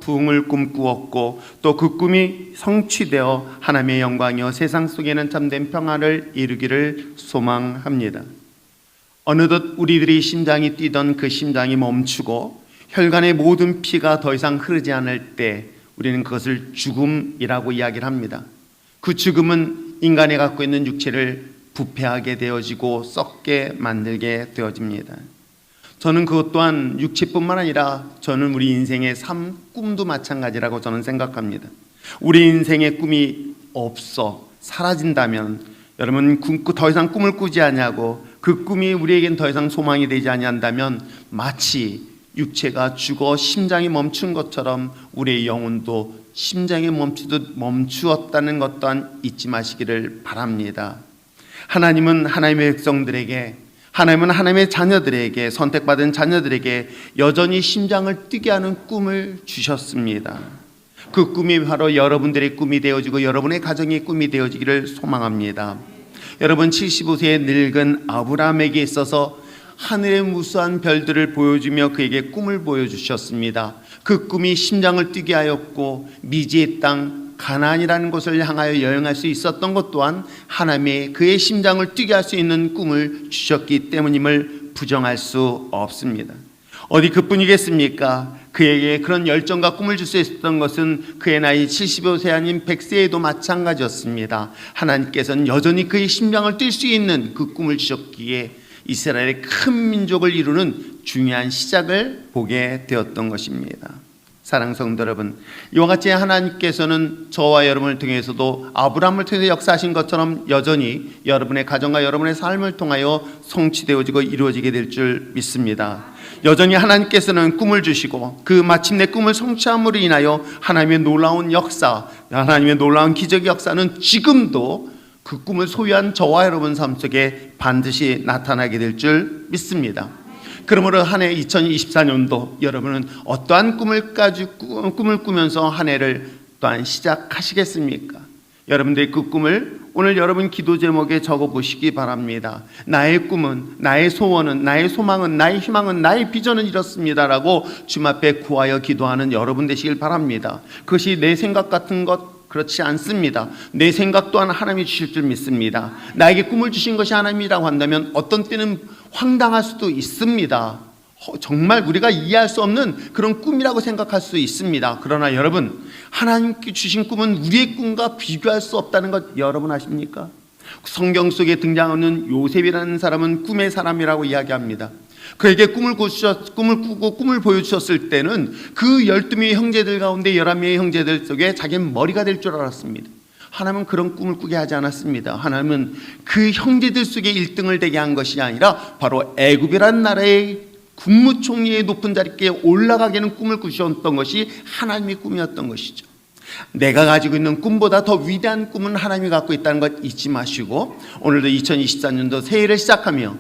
부흥을 꿈꾸었고 또 그 꿈이 성취되어 하나님의 영광이요 세상 속에는 참된 평화를 이루기를 소망합니다. 어느덧 우리들이 심장이 뛰던 그 심장이 멈추고 혈관의 모든 피가 더 이상 흐르지 않을 때 우리는 그것을 죽음이라고 이야기를 합니다. 그 죽음은 인간이 갖고 있는 육체를 부패하게 되어지고 썩게 만들게 되어집니다. 저는 그것 또한 육체뿐만 아니라 저는 우리 인생의 삶, 꿈도 마찬가지라고 저는 생각합니다. 우리 인생의 꿈이 없어 사라진다면 여러분 더 이상 꿈을 꾸지 아니하고 그 꿈이 우리에겐 더 이상 소망이 되지 아니한다면 마치 육체가 죽어 심장이 멈춘 것처럼 우리의 영혼도 심장이 멈추듯 멈추었다는 것 또한 잊지 마시기를 바랍니다. 하나님은 하나님의 백성들에게, 하나님은 하나님의 자녀들에게, 선택받은 자녀들에게 여전히 심장을 뛰게 하는 꿈을 주셨습니다. 그 꿈이 바로 여러분들의 꿈이 되어지고 여러분의 가정의 꿈이 되어지기를 소망합니다. 여러분 75세의 늙은 아브라함에게 있어서 하늘의 무수한 별들을 보여주며 그에게 꿈을 보여주셨습니다. 그 꿈이 심장을 뛰게 하였고 미지의 땅 가나안이라는 곳을 향하여 여행할 수 있었던 것 또한 하나님의 그의 심장을 뛰게 할 수 있는 꿈을 주셨기 때문임을 부정할 수 없습니다. 어디 그뿐이겠습니까? 그에게 그런 열정과 꿈을 줄 수 있었던 것은 그의 나이 75세 아닌 100세에도 마찬가지였습니다. 하나님께서는 여전히 그의 심장을 뛸 수 있는 그 꿈을 주셨기에 이스라엘의 큰 민족을 이루는 중요한 시작을 보게 되었던 것입니다. 사랑하는 성도 여러분, 이와 같이 하나님께서는 저와 여러분을 통해서도 아브라함을 통해서 역사하신 것처럼 여전히 여러분의 가정과 여러분의 삶을 통하여 성취되어지고 이루어지게 될 줄 믿습니다. 여전히 하나님께서는 꿈을 주시고 그 마침내 꿈을 성취함으로 인하여 하나님의 놀라운 역사, 하나님의 놀라운 기적의 역사는 지금도 그 꿈을 소유한 저와 여러분 삶 속에 반드시 나타나게 될 줄 믿습니다. 그러므로 한 해 2024년도 여러분은 어떠한 꿈을 꾸면서 한 해를 또한 시작하시겠습니까? 여러분들의 그 꿈을 오늘 여러분 기도 제목에 적어보시기 바랍니다. 나의 꿈은, 나의 소원은, 나의 소망은, 나의 희망은, 나의 비전은 이렇습니다라고 주님 앞에 구하여 기도하는 여러분 되시길 바랍니다. 그것이 내 생각 같은 것 그렇지 않습니다. 내 생각 또한 하나님이 주실 줄 믿습니다. 나에게 꿈을 주신 것이 하나님이라고 한다면 어떤 때는 황당할 수도 있습니다. 정말 우리가 이해할 수 없는 그런 꿈이라고 생각할 수 있습니다. 그러나 여러분, 하나님께 주신 꿈은 우리의 꿈과 비교할 수 없다는 것 여러분 아십니까? 성경 속에 등장하는 요셉이라는 사람은 꿈의 사람이라고 이야기합니다. 그에게 꿈을 꾸고 꿈을 보여주셨을 때는 그 12명의 형제들 가운데 11명의 형제들 속에 자기는 머리가 될 줄 알았습니다. 하나님은 그런 꿈을 꾸게 하지 않았습니다. 하나님은 그 형제들 속에 1등을 되게 한 것이 아니라 바로 애굽이라는 나라의 국무총리의 높은 자리에 올라가게는 꿈을 꾸셨던 것이 하나님의 꿈이었던 것이죠. 내가 가지고 있는 꿈보다 더 위대한 꿈은 하나님이 갖고 있다는 것 잊지 마시고 오늘도 2024년도 새해를 시작하며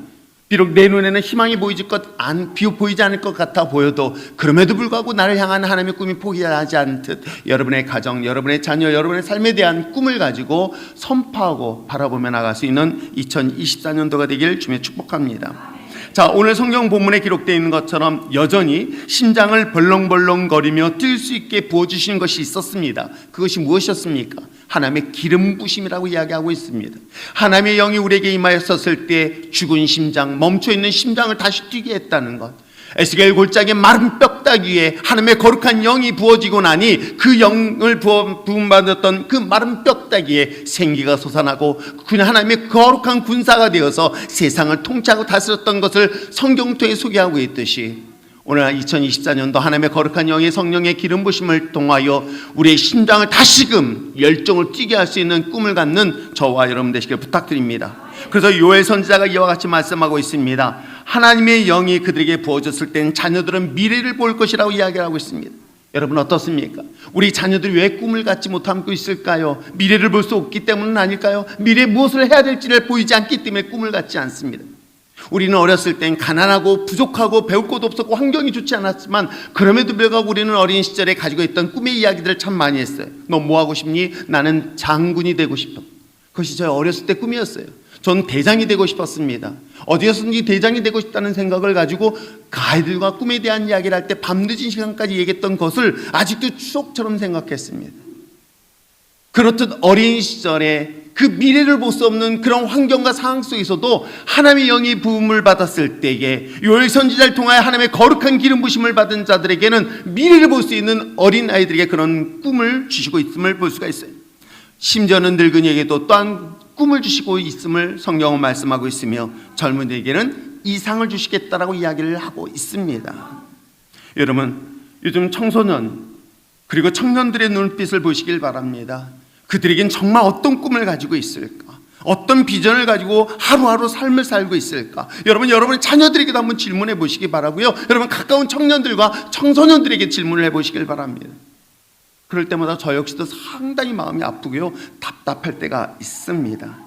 비록 내 눈에는 희망이 보이지 않을 것 같아 보여도 그럼에도 불구하고 나를 향한 하나님의 꿈이 포기하지 않듯 여러분의 가정, 여러분의 자녀, 여러분의 삶에 대한 꿈을 가지고 선포하고 바라보며 나갈 수 있는 2024년도가 되길 주님의 축복합니다. 자, 오늘 성경 본문에 기록되어 있는 것처럼 여전히 심장을 벌렁벌렁거리며 뛸 수 있게 부어주신 것이 있었습니다. 그것이 무엇이었습니까? 하나님의 기름 부심이라고 이야기하고 있습니다. 하나님의 영이 우리에게 임하였었을 때 죽은 심장, 멈춰있는 심장을 다시 뛰게 했다는 것. 에스겔 골짜기의 마른 뼈다귀 위에 하나님의 거룩한 영이 부어지고 나니 그 영을 부음받았던 그 마른 뼈다귀에 생기가 솟아나고 그냥 하나님의 거룩한 군사가 되어서 세상을 통치하고 다스렸던 것을 성경 통해 소개하고 있듯이 오늘 2024년도 하나님의 거룩한 영의 성령의 기름 부심을 통하여 우리의 심장을 다시금 열정을 뛰게 할 수 있는 꿈을 갖는 저와 여러분 되시길 부탁드립니다. 그래서 요엘 선지자가 이와 같이 말씀하고 있습니다. 하나님의 영이 그들에게 부어졌을 때는 자녀들은 미래를 볼 것이라고 이야기하고 있습니다. 여러분 어떻습니까? 우리 자녀들이 왜 꿈을 갖지 못하고 있을까요? 미래를 볼 수 없기 때문은 아닐까요? 미래에 무엇을 해야 될지를 보이지 않기 때문에 꿈을 갖지 않습니다. 우리는 어렸을 땐 가난하고 부족하고 배울 것도 없었고 환경이 좋지 않았지만 그럼에도 불구하고 우리는 어린 시절에 가지고 있던 꿈의 이야기들을 참 많이 했어요. 너 뭐 하고 싶니? 나는 장군이 되고 싶어. 그것이 저의 어렸을 때 꿈이었어요. 전 대장이 되고 싶었습니다. 어디서든지 대장이 되고 싶다는 생각을 가지고 그 아이들과 꿈에 대한 이야기를 할 때 밤늦은 시간까지 얘기했던 것을 아직도 추억처럼 생각했습니다. 그렇듯 어린 시절에 그 미래를 볼 수 없는 그런 환경과 상황 속에서도 하나님의 영이 부음을 받았을 때에 요엘 선지자를 통하여 하나님의 거룩한 기름 부심을 받은 자들에게는 미래를 볼 수 있는 어린 아이들에게 그런 꿈을 주시고 있음을 볼 수가 있어요. 심지어는 늙은이에게도 또한 꿈을 주시고 있음을 성경은 말씀하고 있으며 젊은이에게는 이상을 주시겠다라고 이야기를 하고 있습니다. 여러분, 요즘 청소년 그리고 청년들의 눈빛을 보시길 바랍니다. 그들에겐 정말 어떤 꿈을 가지고 있을까? 어떤 비전을 가지고 하루하루 삶을 살고 있을까? 여러분의 자녀들에게도 한번 질문해 보시기 바라고요. 여러분 가까운 청년들과 청소년들에게 질문을 해 보시길 바랍니다. 그럴 때마다 저 역시도 상당히 마음이 아프고요, 답답할 때가 있습니다.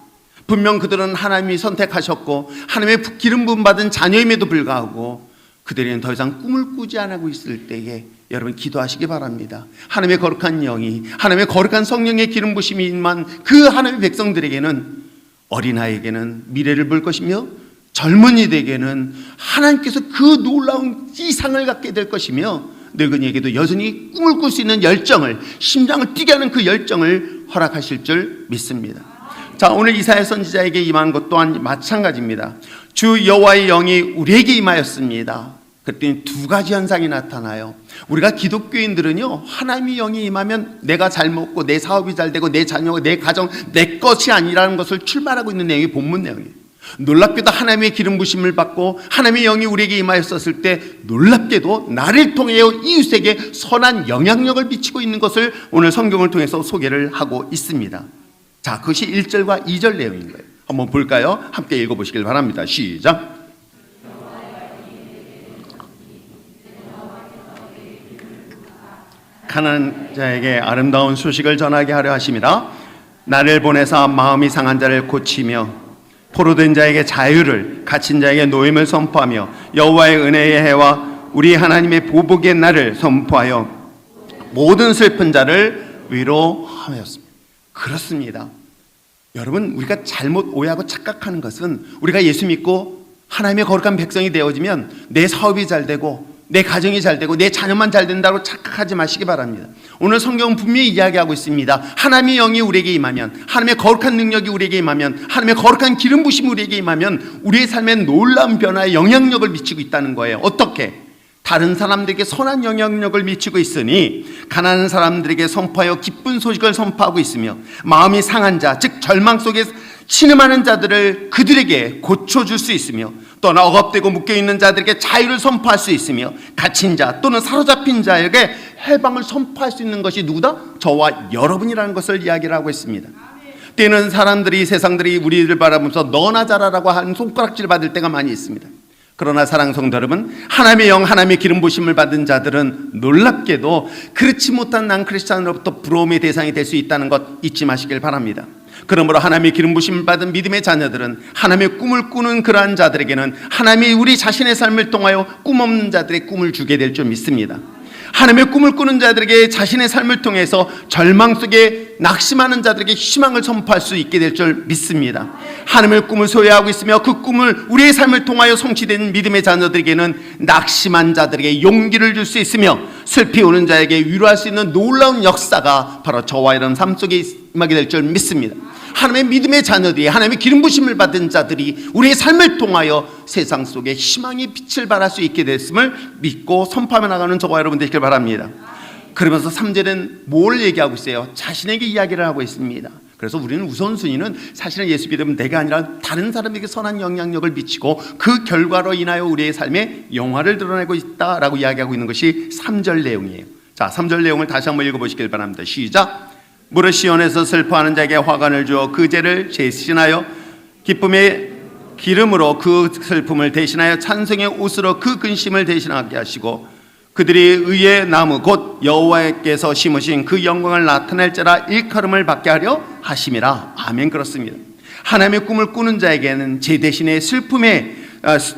분명 그들은 하나님이 선택하셨고 하나님의 기름 부음 받은 자녀임에도 불구하고 그들은 더 이상 꿈을 꾸지 않고 있을 때에 여러분 기도하시기 바랍니다. 하나님의 거룩한 영이, 하나님의 거룩한 성령의 기름 부심이 임한 그 하나님의 백성들에게는, 어린아이에게는 미래를 볼 것이며 젊은이들에게는 하나님께서 그 놀라운 이상을 갖게 될 것이며 늙은이에게도 여전히 꿈을 꿀 수 있는 열정을, 심장을 뛰게 하는 그 열정을 허락하실 줄 믿습니다. 자, 오늘 이사야 선지자에게 임한 것 또한 마찬가지입니다. 주 여호와의 영이 우리에게 임하였습니다. 그랬더니 두 가지 현상이 나타나요. 우리가 기독교인들은요, 하나님의 영이 임하면 내가 잘 먹고 내 사업이 잘 되고 내 자녀, 내 가정, 내 것이 아니라는 것을 출발하고 있는 내용이 본문 내용이에요. 놀랍게도 하나님의 기름 부심을 받고 하나님의 영이 우리에게 임하였었을 때 놀랍게도 나를 통하여 이웃에게 선한 영향력을 미치고 있는 것을 오늘 성경을 통해서 소개를 하고 있습니다. 자, 그것이 1절과 2절 내용인 거예요. 한번 볼까요? 함께 읽어보시길 바랍니다. 시작. 가난한 자에게 아름다운 소식을 전하게 하려 하심이라. 나를 보내사 마음이 상한 자를 고치며 포로된 자에게 자유를, 갇힌 자에게 노임을 선포하며 여호와의 은혜의 해와 우리 하나님의 보복의 날을 선포하여 모든 슬픈 자를 위로하였습니다. 그렇습니다. 여러분, 우리가 잘못 오해하고 착각하는 것은 우리가 예수 믿고 하나님의 거룩한 백성이 되어지면 내 사업이 잘 되고 내 가정이 잘 되고 내 자녀만 잘 된다고 착각하지 마시기 바랍니다. 오늘 성경은 분명히 이야기하고 있습니다. 하나님의 영이 우리에게 임하면, 하나님의 거룩한 능력이 우리에게 임하면, 하나님의 거룩한 기름 부심이 우리에게 임하면 우리의 삶에 놀라운 변화에 영향력을 미치고 있다는 거예요. 어떻게? 다른 사람들에게 선한 영향력을 미치고 있으니 가난한 사람들에게 선포하여 기쁜 소식을 선포하고 있으며 마음이 상한 자, 즉 절망 속에 신음하는 자들을 그들에게 고쳐줄 수 있으며 또는 억압되고 묶여있는 자들에게 자유를 선포할 수 있으며 갇힌 자 또는 사로잡힌 자에게 해방을 선포할 수 있는 것이 누구다? 저와 여러분이라는 것을 이야기를 하고 있습니다. 때는 사람들이, 세상들이 우리를 바라보면서 너나 잘하라고 하는 손가락질 받을 때가 많이 있습니다. 그러나 사랑하는 성도 여러분, 하나님의 영, 하나님의 기름 부심을 받은 자들은 놀랍게도 그렇지 못한 난 크리스찬으로부터 부러움의 대상이 될 수 있다는 것 잊지 마시길 바랍니다. 그러므로 하나님의 기름 부심을 받은 믿음의 자녀들은 하나님의 꿈을 꾸는 그러한 자들에게는 하나님이 우리 자신의 삶을 통하여 꿈 없는 자들의 꿈을 주게 될 줄 믿습니다. 하나님의 꿈을 꾸는 자들에게 자신의 삶을 통해서 절망 속에 낙심하는 자들에게 희망을 선포할 수 있게 될 줄 믿습니다. 하나님의 꿈을 소유하고 있으며 그 꿈을 우리의 삶을 통하여 성취된 믿음의 자녀들에게는 낙심한 자들에게 용기를 줄 수 있으며 슬피 오는 자에게 위로할 수 있는 놀라운 역사가 바로 저와 여러분 삶 속에 임하게 될 줄 믿습니다. 하나님의 믿음의 자녀들이, 하나님의 기름 부심을 받은 자들이 우리의 삶을 통하여 세상 속에 희망의 빛을 발할 수 있게 됐음을 믿고 선포하며 나가는 저와 여러분 되시길 바랍니다. 그러면서 3절은 뭘 얘기하고 있어요? 자신에게 이야기를 하고 있습니다. 그래서 우리는 우선순위는 사실은 예수 믿으면 내가 아니라 다른 사람에게 선한 영향력을 미치고 그 결과로 인하여 우리의 삶에 영화를 드러내고 있다라고 이야기하고 있는 것이 3절 내용이에요. 자, 3절 내용을 다시 한번 읽어보시길 바랍니다. 시작. 무릇 시온에서 슬퍼하는 자에게 화관을 주어 그 죄를 대신하여 기쁨의 기름으로 그 슬픔을 대신하여 찬송의 옷으로 그 근심을 대신하게 하시고 그들이 의의 나무 곧 여호와께서 심으신 그 영광을 나타낼자라 일컬음을 받게 하려 하심이라. 아멘. 그렇습니다. 하나님의 꿈을 꾸는 자에게는 제 대신에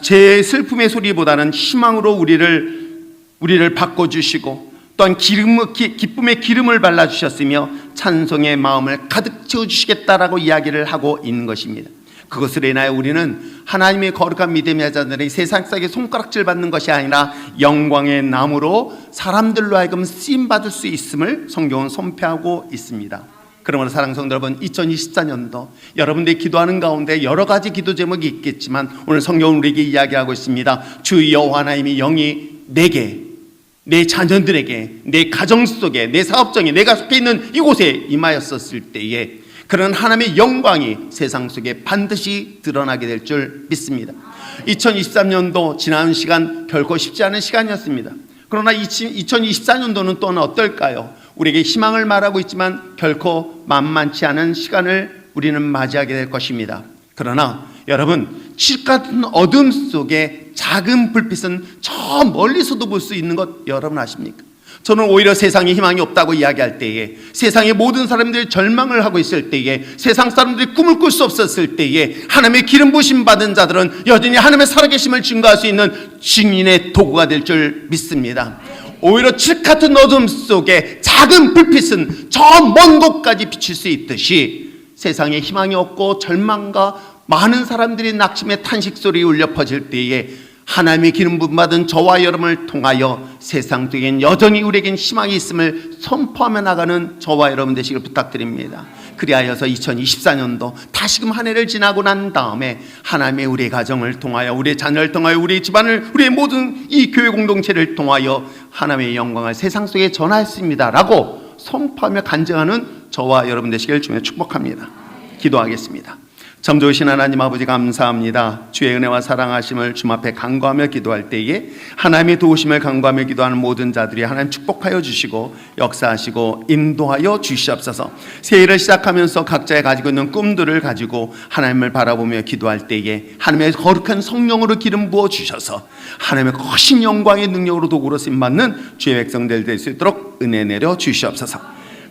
제 슬픔의 소리보다는 희망으로 우리를 바꿔주시고 또한 기쁨의 기름을 발라주셨으며 찬송의 마음을 가득 채워주시겠다라고 이야기를 하고 있는 것입니다. 그것으로 인하여 우리는 하나님의 거룩한 믿음의 자들이 세상 속에 손가락질 받는 것이 아니라 영광의 나무로 사람들로 하여금 쓰임받을 수 있음을 성경은 선포하고 있습니다. 그러므로 사랑하는 성도 여러분, 2024년도 여러분들이 기도하는 가운데 여러 가지 기도 제목이 있겠지만 오늘 성경은 우리에게 이야기하고 있습니다. 주 여호와 하나님의 영이 내게, 내 자녀들에게, 내 가정 속에, 내 사업장에, 내가 속해 있는 이곳에 임하였었을 때에 그런 하나님의 영광이 세상 속에 반드시 드러나게 될 줄 믿습니다. 2023년도 지난 시간 결코 쉽지 않은 시간이었습니다. 그러나 2024년도는 또한 어떨까요? 우리에게 희망을 말하고 있지만 결코 만만치 않은 시간을 우리는 맞이하게 될 것입니다. 그러나 여러분, 칠 같은 어둠 속에 작은 불빛은 저 멀리서도 볼 수 있는 것 여러분 아십니까? 저는 오히려 세상에 희망이 없다고 이야기할 때에, 세상의 모든 사람들이 절망을 하고 있을 때에, 세상 사람들이 꿈을 꿀 수 없었을 때에 하나님의 기름 부심 받은 자들은 여전히 하나님의 살아계심을 증거할 수 있는 증인의 도구가 될 줄 믿습니다. 오히려 칠 같은 어둠 속에 작은 불빛은 저 먼 곳까지 비칠 수 있듯이 세상에 희망이 없고 절망과 많은 사람들이 낙심의 탄식 소리 울려 퍼질 때에 하나님의 기름 부음 받은 저와 여러분을 통하여 세상 속엔 여전히 우리에겐 희망이 있음을 선포하며 나가는 저와 여러분 되시길 부탁드립니다. 그리하여서 2024년도 다시금 한 해를 지나고 난 다음에 하나님의 우리의 가정을 통하여, 우리의 자녀를 통하여, 우리의 집안을, 우리의 모든 이 교회 공동체를 통하여 하나님의 영광을 세상 속에 전하였습니다 라고 선포하며 간증하는 저와 여러분 되시길 주님의 축복합니다. 기도하겠습니다. 참 좋으신 하나님 아버지, 감사합니다. 주의 은혜와 사랑하심을 주님 앞에 간구하며 기도할 때에 하나님의 도우심을 간구하며 기도하는 모든 자들이 하나님 축복하여 주시고 역사하시고 인도하여 주시옵소서. 새해를 시작하면서 각자의 가지고 있는 꿈들을 가지고 하나님을 바라보며 기도할 때에 하나님의 거룩한 성령으로 기름 부어 주셔서 하나님의 거신 영광의 능력으로 도구로 쓰임받는 주의 백성들 될 수 있도록 은혜 내려 주시옵소서.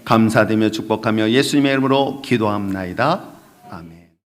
감사드리며 축복하며 예수님의 이름으로 기도합나이다. 아멘.